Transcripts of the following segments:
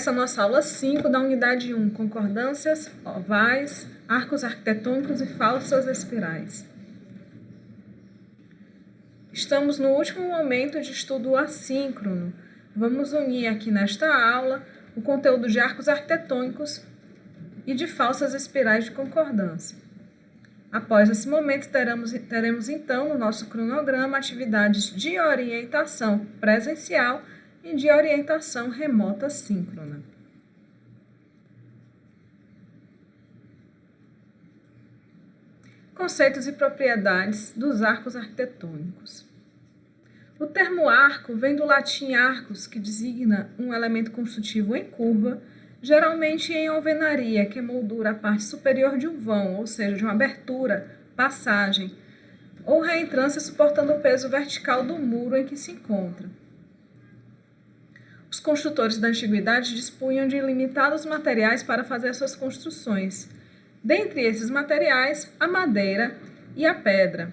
Começa a nossa aula 5 da unidade 1, concordâncias, ovais, arcos arquitetônicos e falsas espirais. Estamos no último momento de estudo assíncrono. Vamos unir aqui nesta aula o conteúdo de arcos arquitetônicos e de falsas espirais de concordância. Após esse momento, teremos então no nosso cronograma atividades de orientação presencial e de orientação remota síncrona. Conceitos e propriedades dos arcos arquitetônicos. O termo arco vem do latim arcus, que designa um elemento construtivo em curva, geralmente em alvenaria, que moldura a parte superior de um vão, ou seja, de uma abertura, passagem, ou reentrância suportando o peso vertical do muro em que se encontra. Os construtores da antiguidade dispunham de limitados materiais para fazer suas construções. Dentre esses materiais, a madeira e a pedra.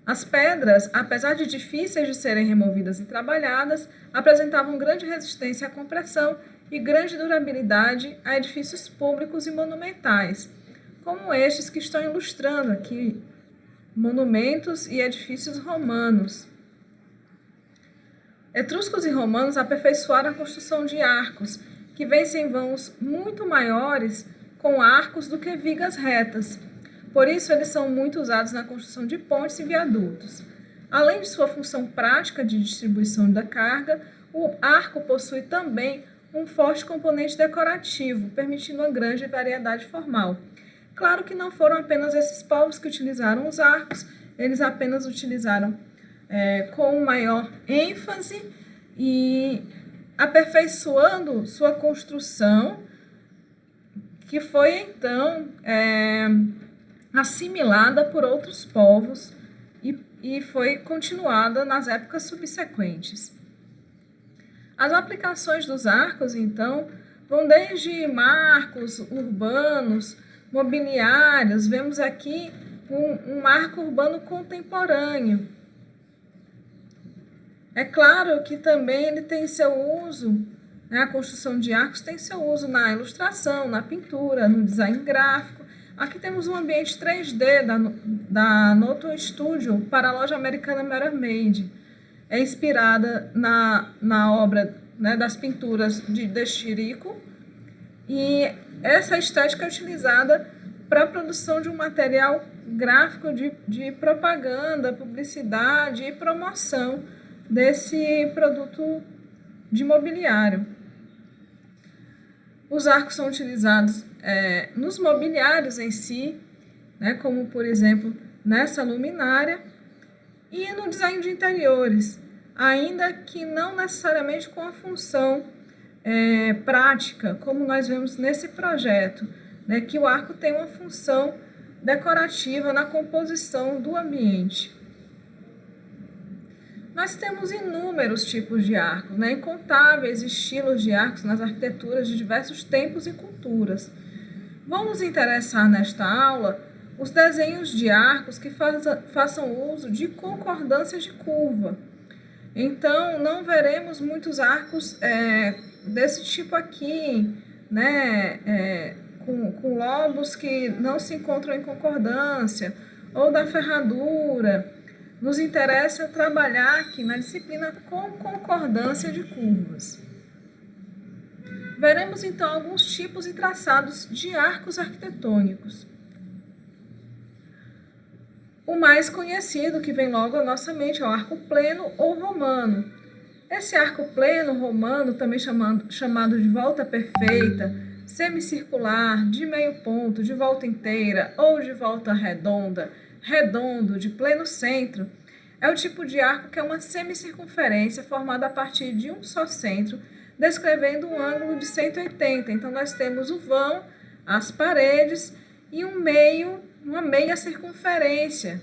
As pedras, apesar de difíceis de serem removidas e trabalhadas, apresentavam grande resistência à compressão e grande durabilidade a edifícios públicos e monumentais, como estes que estão ilustrando aqui, monumentos e edifícios romanos. Etruscos e romanos aperfeiçoaram a construção de arcos, que vencem vãos muito maiores com arcos do que vigas retas. Por isso, eles são muito usados na construção de pontes e viadutos. Além de sua função prática de distribuição da carga, o arco possui também um forte componente decorativo, permitindo uma grande variedade formal. Claro que não foram apenas esses povos que utilizaram os arcos, eles apenas utilizaram com maior ênfase e aperfeiçoando sua construção, que foi então assimilada por outros povos e foi continuada nas épocas subsequentes. As aplicações dos arcos, então, vão desde marcos urbanos, mobiliários. Vemos aqui um marco urbano contemporâneo. É claro que também ele tem seu uso, a construção de arcos tem seu uso na ilustração, na pintura, no design gráfico. Aqui temos um ambiente 3D da Noto Studio para a loja americana Mermaid. É inspirada na obra, das pinturas de Chirico, e essa estética é utilizada para a produção de um material gráfico de propaganda, publicidade e promoção desse produto de mobiliário. Os arcos são utilizados nos mobiliários em si, como, por exemplo, nessa luminária, e no design de interiores, ainda que não necessariamente com a função prática, como nós vemos nesse projeto, que o arco tem uma função decorativa na composição do ambiente. Nós temos inúmeros tipos de arcos, incontáveis estilos de arcos nas arquiteturas de diversos tempos e culturas. Vamos interessar nesta aula os desenhos de arcos que façam uso de concordância de curva. Então, não veremos muitos arcos desse tipo aqui, com lobos que não se encontram em concordância, ou da ferradura. Nos interessa trabalhar aqui na disciplina com concordância de curvas. Veremos então alguns tipos e traçados de arcos arquitetônicos. O mais conhecido, que vem logo à nossa mente, é o arco pleno ou romano. Esse arco pleno romano, também chamado de volta perfeita, semicircular, de meio ponto, de volta inteira ou de volta redonda, redondo, de pleno centro, é o tipo de arco que é uma semicircunferência formada a partir de um só centro, descrevendo um ângulo de 180. Então, nós temos o vão, as paredes e uma meia circunferência.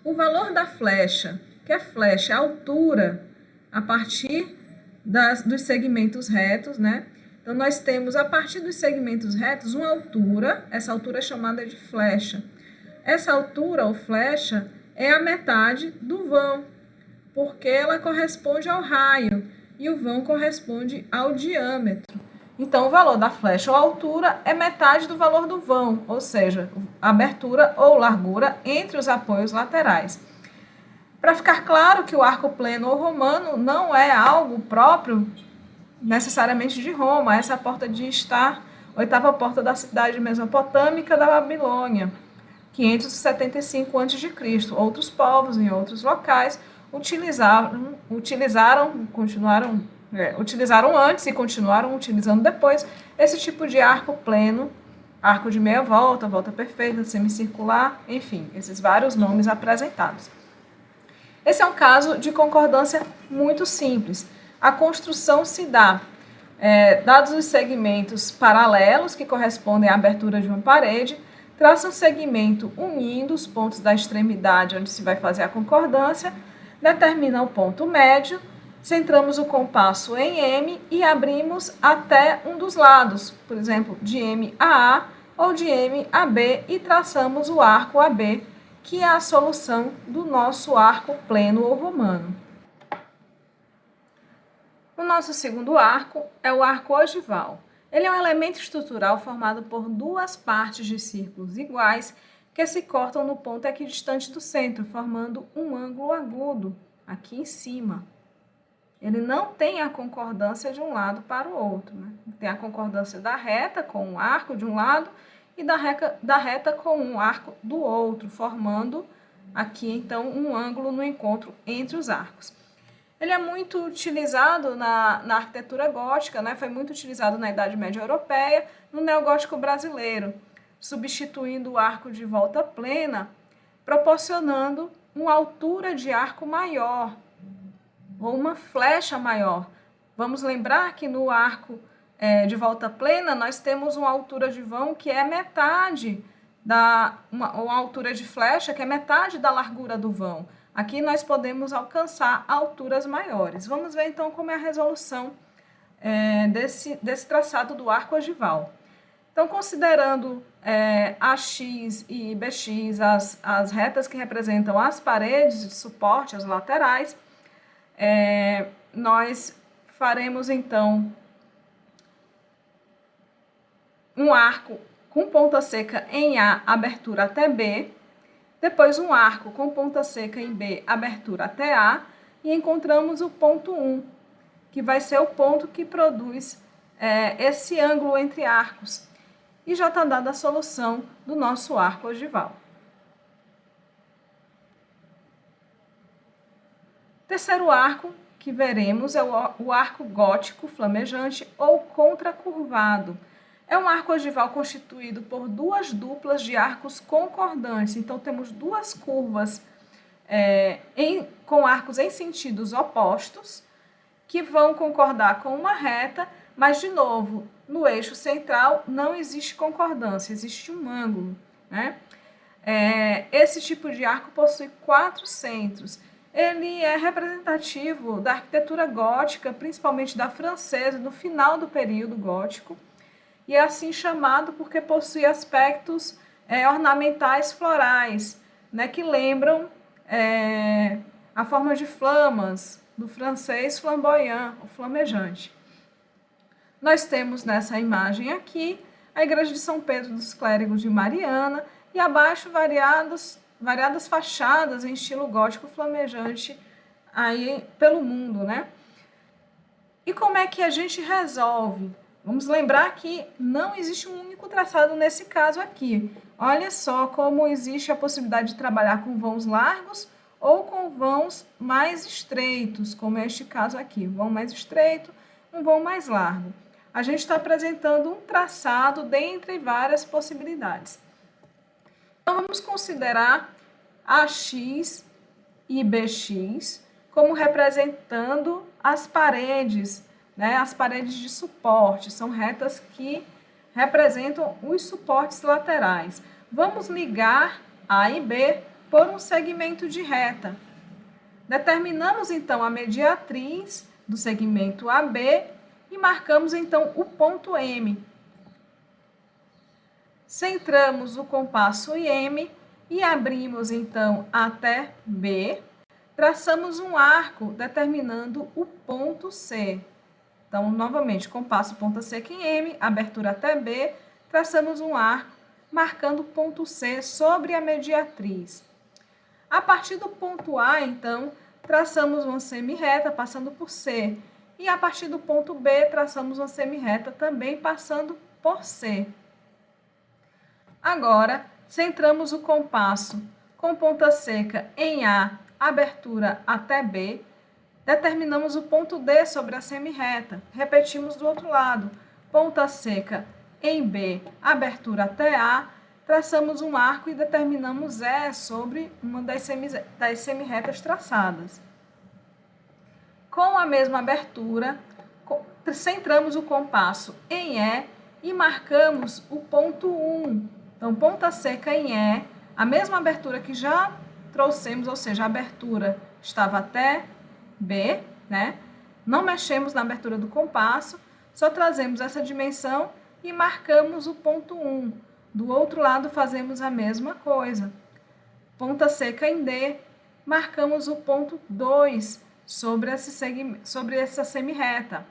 O valor da flecha, que é flecha, a altura, a partir dos segmentos retos, Então, nós temos, a partir dos segmentos retos, uma altura, essa altura é chamada de flecha. Essa altura, ou flecha, é a metade do vão, porque ela corresponde ao raio. e o vão corresponde ao diâmetro. Então, o valor da flecha ou altura é metade do valor do vão, ou seja, abertura ou largura entre os apoios laterais. Para ficar claro que o arco pleno ou romano não é algo próprio necessariamente de Roma, essa é a porta de estar, oitava porta da cidade mesopotâmica da Babilônia, 575 a.C. Outros povos em outros locais utilizaram antes e continuaram utilizando depois esse tipo de arco pleno, arco de meia volta, volta perfeita, semicircular, enfim, esses vários nomes apresentados. Esse é um caso de concordância muito simples. A construção se dá, dados os segmentos paralelos que correspondem à abertura de uma parede, traça um segmento unindo os pontos da extremidade onde se vai fazer a concordância, determina o ponto médio, centramos o compasso em M e abrimos até um dos lados, por exemplo, de M a A ou de M a B, e traçamos o arco AB, que é a solução do nosso arco pleno ou romano. O nosso segundo arco é o arco ogival. Ele é um elemento estrutural formado por duas partes de círculos iguais que se cortam no ponto equidistante do centro, formando um ângulo agudo aqui em cima. Ele não tem a concordância de um lado para o outro, né? Tem a concordância da reta com um arco de um lado e da reta com um arco do outro, formando aqui então um ângulo no encontro entre os arcos. Ele é muito utilizado na arquitetura gótica, né? Foi muito utilizado na Idade Média Europeia, no neogótico brasileiro, substituindo o arco de volta plena, proporcionando uma altura de arco maior, ou uma flecha maior. Vamos lembrar que no arco de volta plena, nós temos uma altura de vão que é metade uma altura de flecha que é metade da largura do vão. Aqui nós podemos alcançar alturas maiores. Vamos ver então como é a resolução desse traçado do arco ogival. Então, considerando AX e BX, as retas que representam as paredes de suporte, as laterais, nós faremos então um arco com ponta seca em A, abertura até B, depois um arco com ponta seca em B, abertura até A, e encontramos o ponto 1, que vai ser o ponto que produz esse ângulo entre arcos. E já está dada a solução do nosso arco ogival. Terceiro arco que veremos é o arco gótico flamejante ou contracurvado. É um arco ogival constituído por duas duplas de arcos concordantes. Então, temos duas curvas com arcos em sentidos opostos, que vão concordar com uma reta, mas, de novo, no eixo central não existe concordância, existe um ângulo, né? Esse tipo de arco possui 4 centros. Ele é representativo da arquitetura gótica, principalmente da francesa, no final do período gótico, e é assim chamado porque possui aspectos ornamentais florais, né, que lembram a forma de flamas, do francês flamboyant, o flamejante. Nós temos nessa imagem aqui a Igreja de São Pedro dos Clérigos de Mariana e abaixo variadas fachadas em estilo gótico flamejante aí pelo mundo, né? E como é que a gente resolve? Vamos lembrar que não existe um único traçado nesse caso aqui. Olha só como existe a possibilidade de trabalhar com vãos largos ou com vãos mais estreitos, como é este caso aqui. Vão mais estreito, um vão mais largo. A gente está apresentando um traçado dentre várias possibilidades. Então, vamos considerar AX e BX como representando as paredes, né? As paredes de suporte, são retas que representam os suportes laterais. Vamos ligar A e B por um segmento de reta. Determinamos, então, a mediatriz do segmento AB e marcamos, então, o ponto M. Centramos o compasso em M e abrimos, então, até B. traçamos um arco determinando o ponto C. Então, novamente, compasso ponta seca em M, abertura até B, traçamos um arco marcando o ponto C sobre a mediatriz. A partir do ponto A, então, traçamos uma semirreta passando por C. E a partir do ponto B, traçamos uma semirreta também passando por C. Agora, centramos o compasso com ponta seca em A, abertura até B, determinamos o ponto D sobre a semirreta. Repetimos do outro lado. Ponta seca em B, abertura até A, traçamos um arco e determinamos E sobre uma das semirretas traçadas. Com a mesma abertura, centramos o compasso em E e marcamos o ponto 1. Então, ponta seca em E, a mesma abertura que já trouxemos, ou seja, a abertura estava até B, né? Não mexemos na abertura do compasso, só trazemos essa dimensão e marcamos o ponto 1. Do outro lado, fazemos a mesma coisa. Ponta seca em D, marcamos o ponto 2 sobre essa semirreta.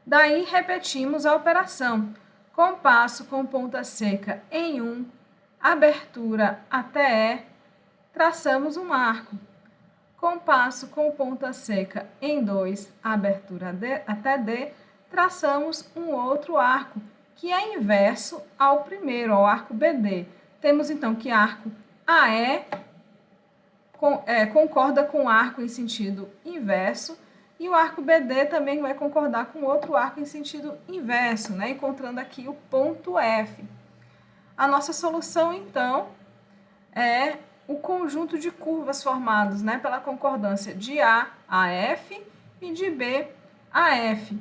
Daí, repetimos a operação. Compasso com ponta seca em 1, abertura até E, traçamos um arco. Compasso com ponta seca em 2, abertura até D, traçamos um outro arco, que é inverso ao primeiro, ao arco BD. Temos, então, que arco AE concorda com o arco em sentido inverso, e o arco BD também vai concordar com outro arco em sentido inverso, né? Encontrando aqui o ponto F. A nossa solução, então, é o conjunto de curvas formados, né, pela concordância de A a F e de B a F,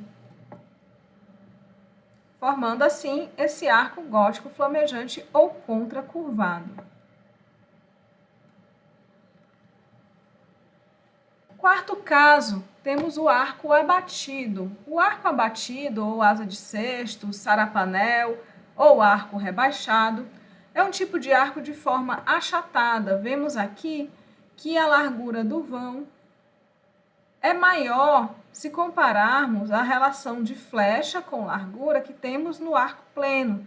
formando assim esse arco gótico flamejante ou contracurvado. Quarto caso, temos o arco abatido. O arco abatido, ou asa de cesto, sarapanel, ou arco rebaixado, é um tipo de arco de forma achatada. Vemos aqui que a largura do vão é maior se compararmos a relação de flecha com largura que temos no arco pleno.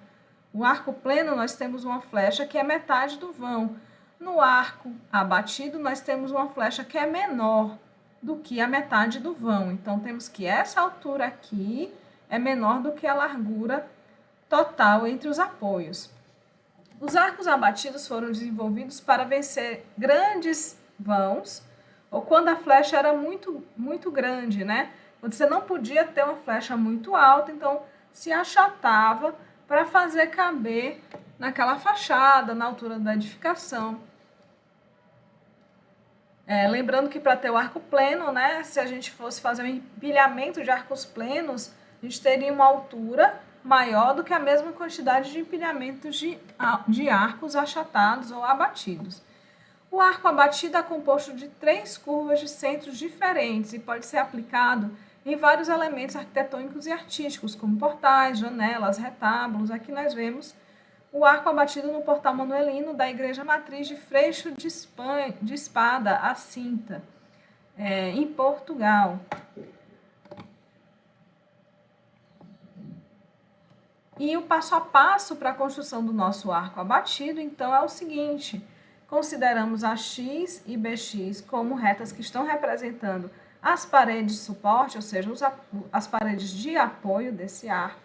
No arco pleno, nós temos uma flecha que é metade do vão. No arco abatido, nós temos uma flecha que é menor do que a metade do vão. Então, temos que essa altura aqui é menor do que a largura total entre os apoios. Os arcos abatidos foram desenvolvidos para vencer grandes vãos, ou quando a flecha era muito grande, né? Quando você não podia ter uma flecha muito alta, então se achatava para fazer caber naquela fachada, na altura da edificação. Lembrando que para ter o arco pleno, né, se a gente fosse fazer um empilhamento de arcos plenos, a gente teria uma altura maior do que a mesma quantidade de empilhamentos de arcos achatados ou abatidos. O arco abatido é composto de 3 curvas de centros diferentes e pode ser aplicado em vários elementos arquitetônicos e artísticos, como portais, janelas, retábulos. Aqui nós vemos o arco abatido no portal manuelino da Igreja Matriz de Freixo de Espada, a Cinta, em Portugal. E o passo a passo para a construção do nosso arco abatido, então, é o seguinte: consideramos a X e BX como retas que estão representando as paredes de suporte, ou seja, as paredes de apoio desse arco.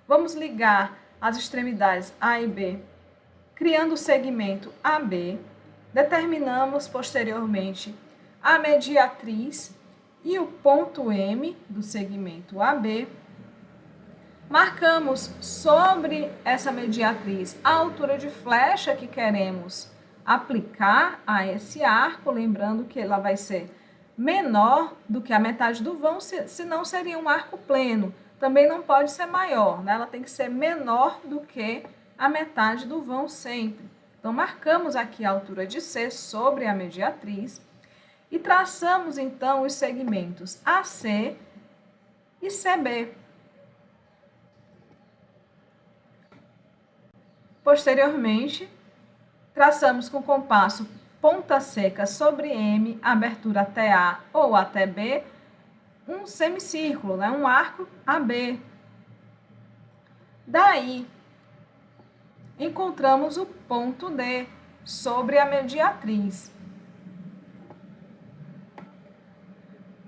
Vamos ligar as extremidades A e B, criando o segmento AB. Determinamos posteriormente a mediatriz e o ponto M do segmento AB. Marcamos sobre essa mediatriz a altura de flecha que queremos aplicar a esse arco, lembrando que ela vai ser menor do que a metade do vão, senão seria um arco pleno. Também não pode ser maior, né? Ela tem que ser menor do que a metade do vão sempre. Então, marcamos aqui a altura de C sobre a mediatriz e traçamos, então, os segmentos AC e CB. Posteriormente, traçamos com compasso ponta seca sobre M, abertura até A ou até B, um semicírculo, né? Um arco AB. Daí, encontramos o ponto D sobre a mediatriz.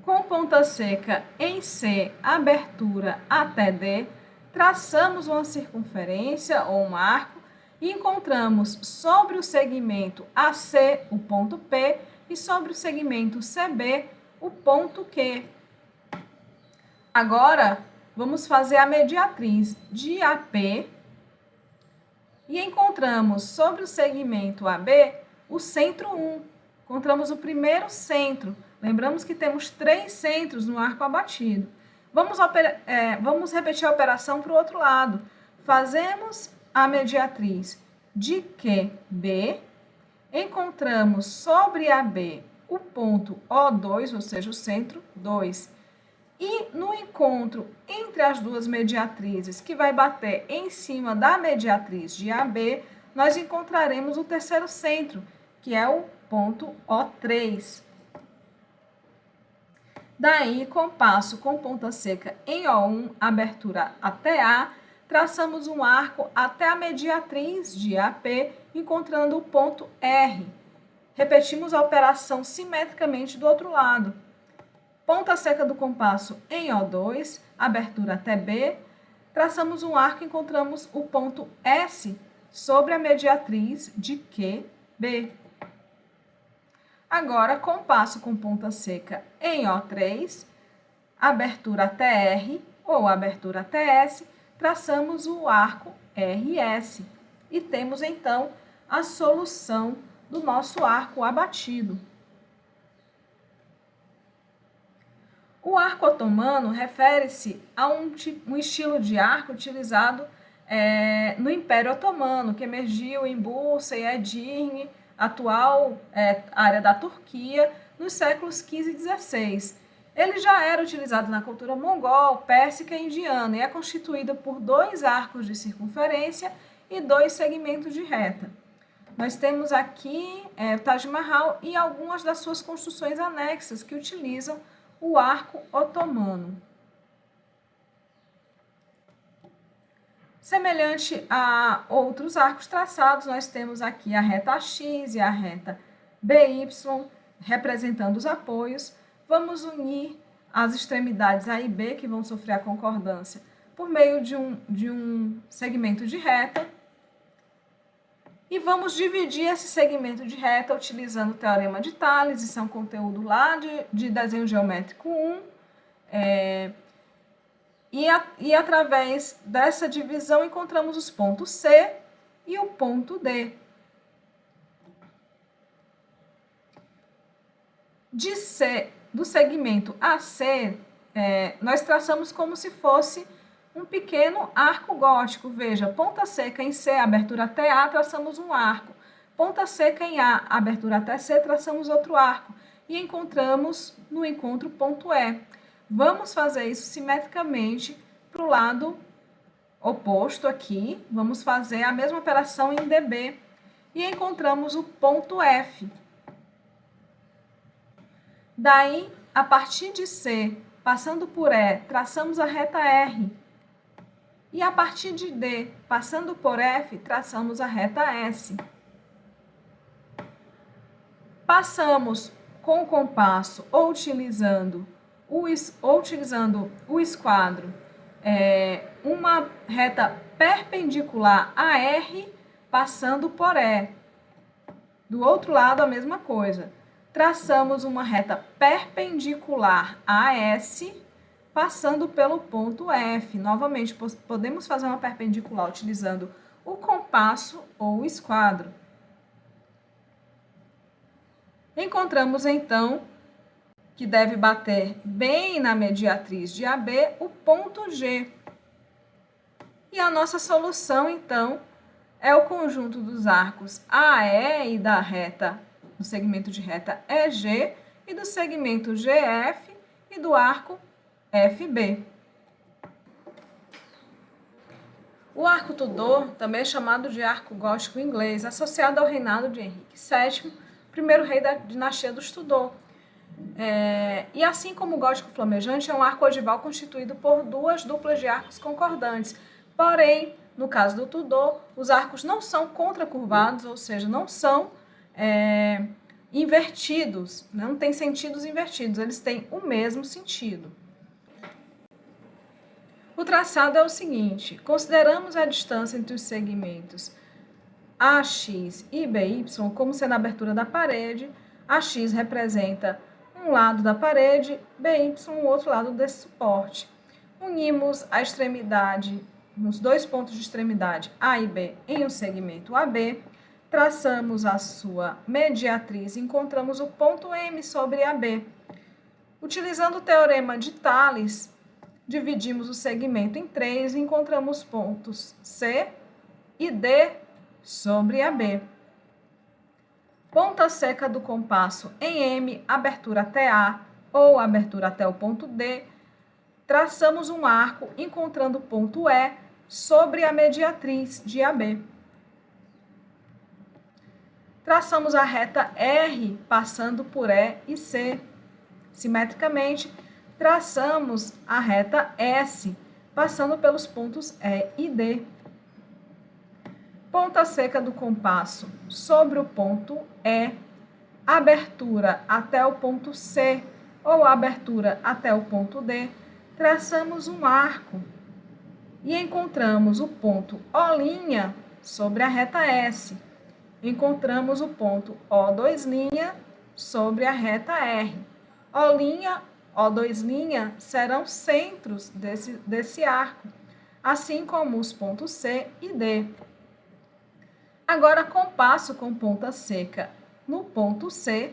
Com ponta seca em C, abertura até D, traçamos uma circunferência ou um arco e encontramos sobre o segmento AC o ponto P e sobre o segmento CB o ponto Q. Agora, vamos fazer a mediatriz de AP e encontramos sobre o segmento AB o centro 1. Encontramos o primeiro centro. Lembramos que temos 3 centros no arco abatido. Vamos repetir a operação para o outro lado. Fazemos a mediatriz de QB, encontramos sobre AB o ponto O2, ou seja, o centro 2. E no encontro entre as duas mediatrizes, que vai bater em cima da mediatriz de AB, nós encontraremos o terceiro centro, que é o ponto O3. Daí, compasso com ponta seca em O1, abertura até A, traçamos um arco até a mediatriz de AP, encontrando o ponto R. Repetimos a operação simetricamente do outro lado. Ponta seca do compasso em O2, abertura até B, traçamos um arco e encontramos o ponto S sobre a mediatriz de QB. Agora, compasso com ponta seca em O3, abertura até R ou abertura até S, traçamos o arco RS e temos então a solução do nosso arco abatido. O arco otomano refere-se a um estilo de arco utilizado no Império Otomano, que emergiu em Bursa e Edirne, atual área da Turquia, nos séculos XV e XVI. Ele já era utilizado na cultura mongol, pérsica e indiana e é constituído por 2 arcos de circunferência e 2 segmentos de reta. Nós temos aqui o Taj Mahal e algumas das suas construções anexas que utilizam o arco otomano. Semelhante a outros arcos traçados, nós temos aqui a reta X e a reta BY, representando os apoios. Vamos unir as extremidades A e B, que vão sofrer a concordância, por meio de um segmento de reta. E vamos dividir esse segmento de reta utilizando o Teorema de Tales, isso é um conteúdo lá de desenho geométrico 1. E através dessa divisão encontramos os pontos C e o ponto D. Do segmento AC, nós traçamos como se fosse um pequeno arco gótico. Veja, ponta seca em C, abertura até A, traçamos um arco. Ponta seca em A, abertura até C, traçamos outro arco. E encontramos no encontro ponto E. Vamos fazer isso simetricamente para o lado oposto aqui. Vamos fazer a mesma operação em DB. E encontramos o ponto F. Daí, a partir de C, passando por E, traçamos a reta R. E a partir de D, passando por F, traçamos a reta S. Passamos com o compasso ou utilizando o esquadro, uma reta perpendicular a R, passando por E. Do outro lado, a mesma coisa. Traçamos uma reta perpendicular a S, passando pelo ponto F. Novamente, podemos fazer uma perpendicular utilizando o compasso ou o esquadro. Encontramos, então, que deve bater bem na mediatriz de AB o ponto G. E a nossa solução, então, é o conjunto dos arcos AE e da reta, do segmento de reta EG, e do segmento GF e do arco FB. O arco Tudor, também chamado de arco gótico inglês, associado ao reinado de Henrique VII, primeiro rei da dinastia dos Tudor. E assim como o gótico flamejante, é um arco ogival constituído por duas duplas de arcos concordantes. Porém, no caso do Tudor, os arcos não são contracurvados, ou seja, não são invertidos, não têm sentidos invertidos, eles têm o mesmo sentido. O traçado é o seguinte: consideramos a distância entre os segmentos AX e BY como sendo a abertura da parede. AX representa um lado da parede, BY o outro lado desse suporte. Unimos a extremidade, nos dois pontos de extremidade A e B, em um segmento AB. Traçamos a sua mediatriz e encontramos o ponto M sobre AB. Utilizando o teorema de Thales, dividimos o segmento em 3 e encontramos pontos C e D sobre AB. Ponta seca do compasso em M, abertura até A ou abertura até o ponto D. Traçamos um arco encontrando o ponto E sobre a mediatriz de AB. Traçamos a reta R passando por E e C. Simetricamente, traçamos a reta S passando pelos pontos E e D. Ponta seca do compasso sobre o ponto E, abertura até o ponto C ou abertura até o ponto D. Traçamos um arco e encontramos o ponto O' sobre a reta S. Encontramos o ponto O2' sobre a reta R. O', O2' serão centros desse arco, assim como os pontos C e D. Agora, compasso com ponta seca no ponto C,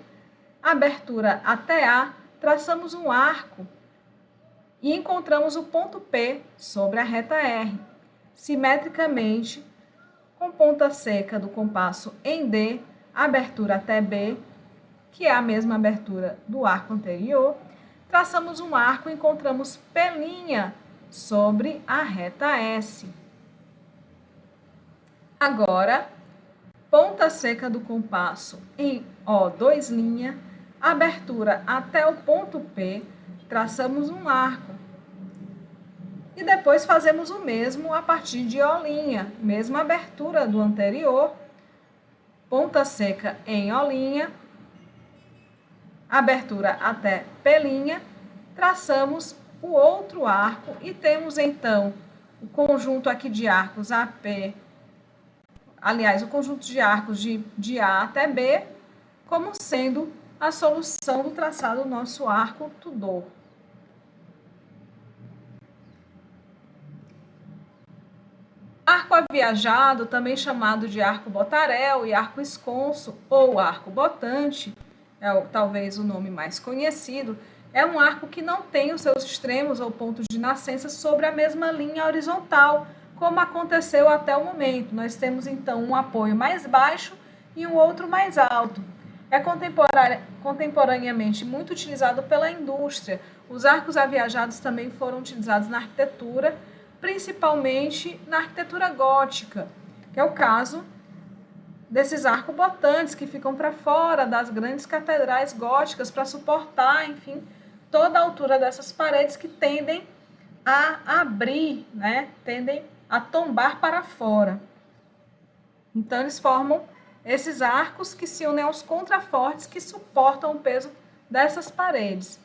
abertura até A, traçamos um arco e encontramos o ponto P sobre a reta R. Simetricamente, com ponta seca do compasso em D, abertura até B, que é a mesma abertura do arco anterior, traçamos um arco e encontramos P' sobre a reta S. Agora, ponta seca do compasso em O2', abertura até o ponto P, traçamos um arco. E depois fazemos o mesmo a partir de O', mesma abertura do anterior, ponta seca em O', abertura até P', traçamos o outro arco e temos então o conjunto aqui de arcos AP, aliás, o conjunto de arcos de A até B, como sendo a solução do traçado do nosso arco Tudor. Arco aviajado, também chamado de arco botarel e arco esconso ou arco botante, talvez o nome mais conhecido, é um arco que não tem os seus extremos ou pontos de nascença sobre a mesma linha horizontal, como aconteceu até o momento. Nós temos então um apoio mais baixo e um outro mais alto. É contemporaneamente muito utilizado pela indústria. Os arcos aviajados também foram utilizados na arquitetura, principalmente na arquitetura gótica, que é o caso desses arcobotantes que ficam para fora das grandes catedrais góticas para suportar, enfim, toda a altura dessas paredes que tendem a abrir, né? Tendem a tombar para fora. Então, eles formam esses arcos que se unem aos contrafortes que suportam o peso dessas paredes.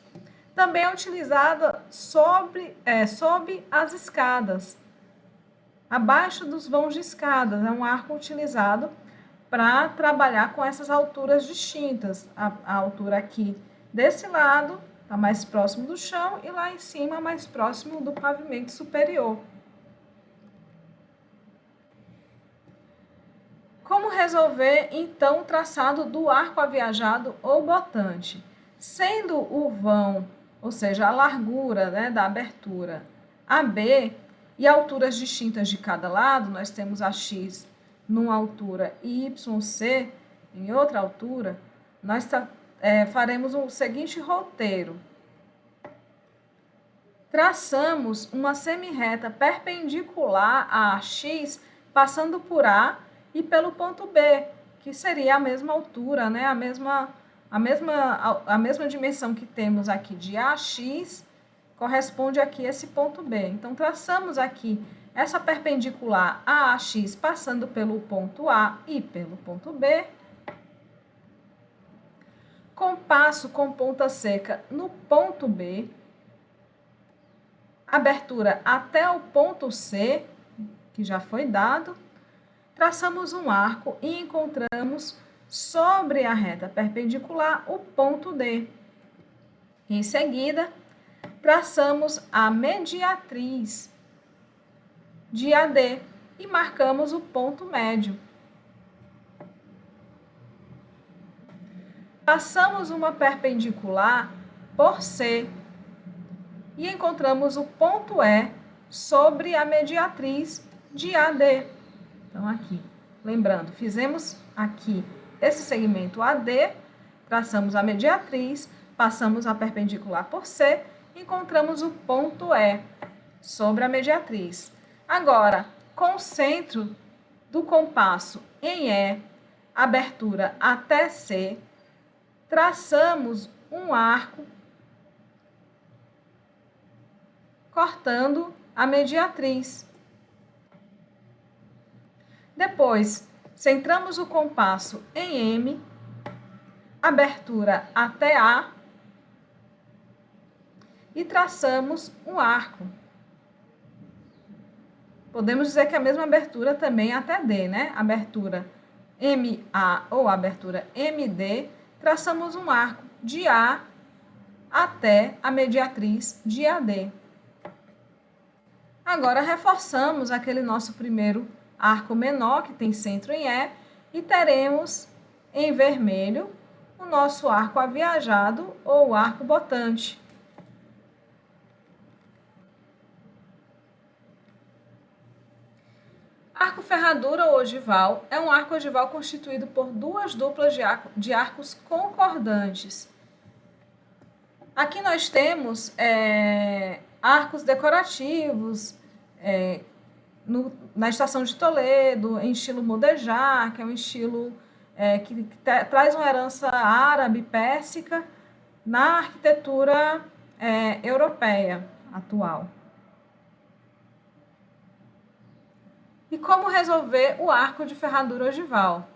Também é utilizada sob as escadas, abaixo dos vãos de escadas. É um arco utilizado para trabalhar com essas alturas distintas. A altura aqui desse lado está mais próximo do chão e lá em cima mais próximo do pavimento superior. Como resolver, então, o traçado do arco aviajado ou botante? Sendo o vão, ou seja, a largura, né, da abertura AB e alturas distintas de cada lado, nós temos a X numa altura e YC em outra altura, nós faremos o seguinte roteiro. traçamos uma semirreta perpendicular a X, passando por A e pelo ponto B, que seria a mesma altura, né? a mesma dimensão que temos aqui de AX, corresponde aqui a esse ponto B. Então, traçamos aqui essa perpendicular a AX, passando pelo ponto A e pelo ponto B. Compasso com ponta seca no ponto B, abertura até o ponto C, que já foi dado, traçamos um arco e encontramos sobre a reta perpendicular o ponto D. Em seguida, traçamos a mediatriz de AD e marcamos o ponto médio. Passamos uma perpendicular por C e encontramos o ponto E sobre a mediatriz de AD. Então, aqui, lembrando, fizemos aqui esse segmento AD, traçamos a mediatriz, passamos a perpendicular por C, encontramos o ponto E sobre a mediatriz. Agora, com o centro do compasso em E, abertura até C, traçamos um arco cortando a mediatriz. Depois, centramos o compasso em M, abertura até A, e traçamos um arco. Podemos dizer que a mesma abertura também até D, né? Abertura MA ou abertura MD, traçamos um arco de A até a mediatriz de AD. Agora, reforçamos aquele nosso primeiro arco menor, que tem centro em E, e teremos em vermelho o nosso arco aviajado ou arco botante. Arco ferradura ou ogival é um arco ogival constituído por duas duplas de arcos concordantes. Aqui nós temos arcos decorativos na estação de Toledo, em estilo mudéjar, que é um estilo que traz uma herança árabe, pérsica, na arquitetura europeia atual. E como resolver o arco de ferradura ogival?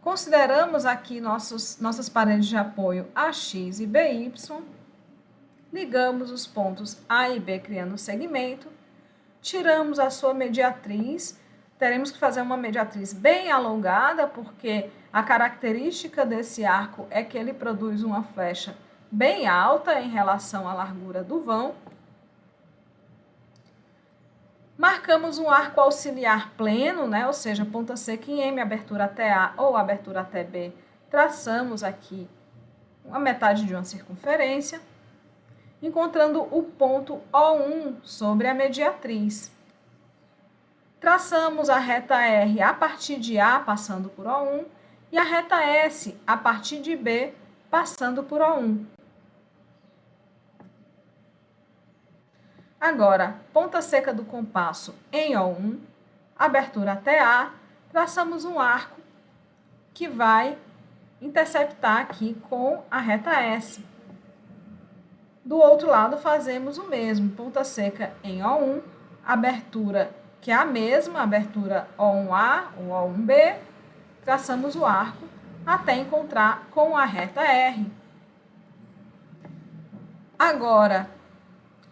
Consideramos aqui nossas paredes de apoio AX e BY, ligamos os pontos A e B criando um segmento, tiramos a sua mediatriz, teremos que fazer uma mediatriz bem alongada, porque a característica desse arco é que ele produz uma flecha bem alta em relação à largura do vão. Marcamos um arco auxiliar pleno, né? Ou seja, ponta seca em M, abertura até A ou abertura até B. Traçamos aqui a metade de uma circunferência, encontrando o ponto O1 sobre a mediatriz. Traçamos a reta R a partir de A, passando por O1, e a reta S a partir de B, passando por O1. Agora, ponta seca do compasso em O1, abertura até A, traçamos um arco que vai interceptar aqui com a reta S. Do outro lado, fazemos o mesmo, ponta seca em O1, abertura que é a mesma, abertura O1A ou O1B, traçamos o arco até encontrar com a reta R. Agora,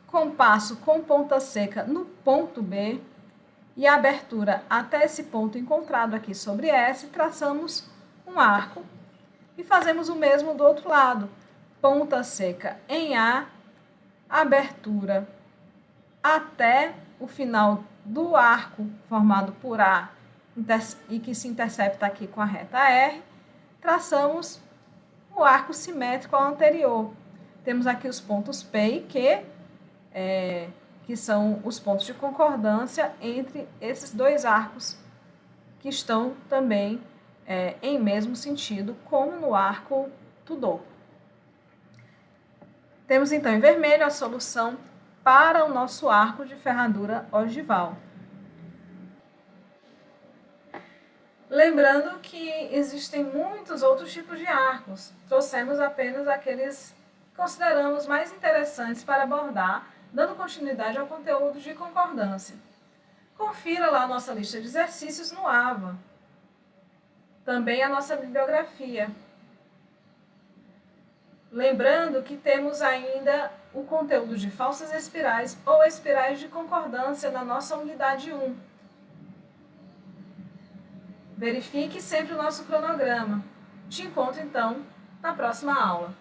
compasso com ponta seca no ponto B e a abertura até esse ponto encontrado aqui sobre S, traçamos um arco e fazemos o mesmo do outro lado. Ponta seca em A, abertura até o final do arco formado por A e que se intercepta aqui com a reta R, traçamos o arco simétrico ao anterior. Temos aqui os pontos P e Q, que são os pontos de concordância entre esses dois arcos que estão também em mesmo sentido, como no arco Tudor. Temos então em vermelho a solução para o nosso arco de ferradura ogival. Lembrando que existem muitos outros tipos de arcos, trouxemos apenas aqueles que consideramos mais interessantes para abordar, dando continuidade ao conteúdo de concordância. Confira lá a nossa lista de exercícios no AVA, também a nossa bibliografia. Lembrando que temos ainda o conteúdo de falsas espirais ou espirais de concordância na nossa unidade 1. Verifique sempre o nosso cronograma. Te encontro, então, na próxima aula.